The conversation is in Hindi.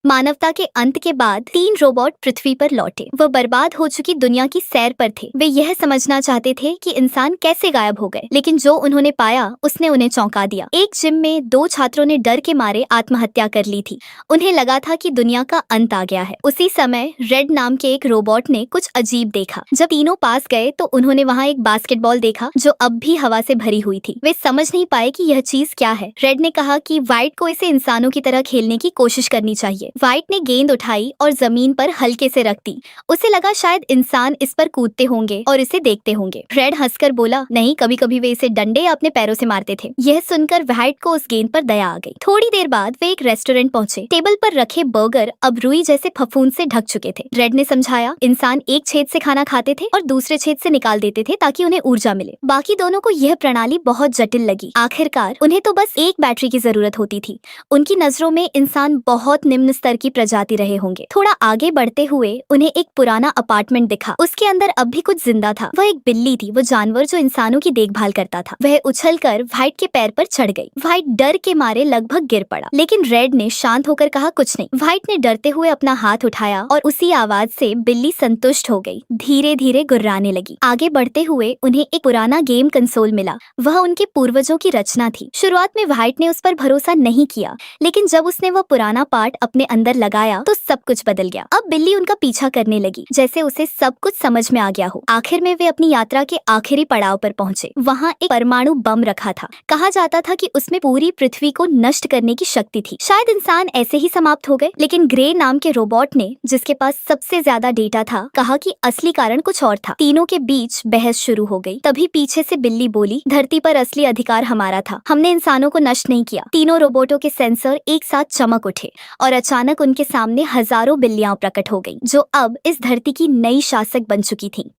मानवता के अंत के बाद 3 रोबोट पृथ्वी पर लौटे। वह बर्बाद हो चुकी दुनिया की सैर पर थे। वे यह समझना चाहते थे कि इंसान कैसे गायब हो गए, लेकिन जो उन्होंने पाया उसने उन्हें चौंका दिया। एक जिम में 2 छात्रों ने डर के मारे आत्महत्या कर ली थी। उन्हें लगा था कि दुनिया का अंत आ गया है। उसी समय रेड नाम के एक रोबोट ने कुछ अजीब देखा। जब तीनों पास गए तो उन्होंने वहाँ एक बास्केटबॉल देखा जो अब भी हवा से भरी हुई थी। वे समझ नहीं पाए कि यह चीज क्या है। रेड ने कहा कि व्हाइट को इसे इंसानों की तरह खेलने की कोशिश करनी चाहिए। व्हाइट ने गेंद उठाई और जमीन पर हल्के से रख दी। उसे लगा शायद इंसान इस पर कूदते होंगे और इसे देखते होंगे। रेड हंसकर बोला, नहीं, कभी कभी वे इसे डंडे या अपने पैरों से मारते थे। यह सुनकर व्हाइट को उस गेंद पर दया आ गई। थोड़ी देर बाद वे एक रेस्टोरेंट पहुंचे। टेबल पर रखे बर्गर अब रुई जैसे फफूंद से ढक चुके थे। रेड ने समझाया, इंसान एक छेद से खाना खाते थे और दूसरे छेद से निकाल देते थे ताकि उन्हें ऊर्जा मिले। बाकी दोनों को यह प्रणाली बहुत जटिल लगी। आखिरकार उन्हें तो बस एक बैटरी की जरूरत होती थी। उनकी नजरों में इंसान बहुत निम्न स्तर की प्रजाति रहे होंगे। थोड़ा आगे बढ़ते हुए उन्हें एक पुराना अपार्टमेंट दिखा। उसके अंदर अब भी कुछ जिंदा था। वह एक बिल्ली थी, वो जानवर जो इंसानों की देखभाल करता था। वह उछलकर व्हाइट के पैर पर चढ़ गई। व्हाइट डर के मारे लगभग गिर पड़ा, लेकिन रेड ने शांत होकर कहा, कुछ नहीं। व्हाइट ने डरते हुए अपना हाथ उठाया और उसी आवाज से बिल्ली संतुष्ट हो गई। धीरे धीरे गुर्राने लगी। आगे बढ़ते हुए उन्हें एक पुराना गेम कंसोल मिला। वह उनके पूर्वजों की रचना थी। शुरुआत में व्हाइट ने उस पर भरोसा नहीं किया, लेकिन जब उसने वह पुराना पार्ट अपने अंदर लगाया तो सब कुछ बदल गया। अब बिल्ली उनका पीछा करने लगी, जैसे उसे सब कुछ समझ में आ गया हो। आखिर में वे अपनी यात्रा के आखिरी पड़ाव पर पहुंचे। वहाँ एक परमाणु बम रखा था। कहा जाता था कि उसमें पूरी पृथ्वी को नष्ट करने की शक्ति थी। शायद इंसान ऐसे ही समाप्त हो गए, लेकिन ग्रे नाम के रोबोट ने, जिसके पास सबसे ज्यादा डेटा था, कहा कि असली कारण कुछ और था। तीनों के बीच बहस शुरू हो गई। तभी पीछे से बिल्ली बोली, धरती पर असली अधिकार हमारा था। हमने इंसानों को नष्ट नहीं किया। तीनों रोबोटों के सेंसर एक साथ चमक उठे और अचानक उनके सामने हजारों बिल्लियां प्रकट हो गईं, जो अब इस धरती की नई शासक बन चुकी थीं।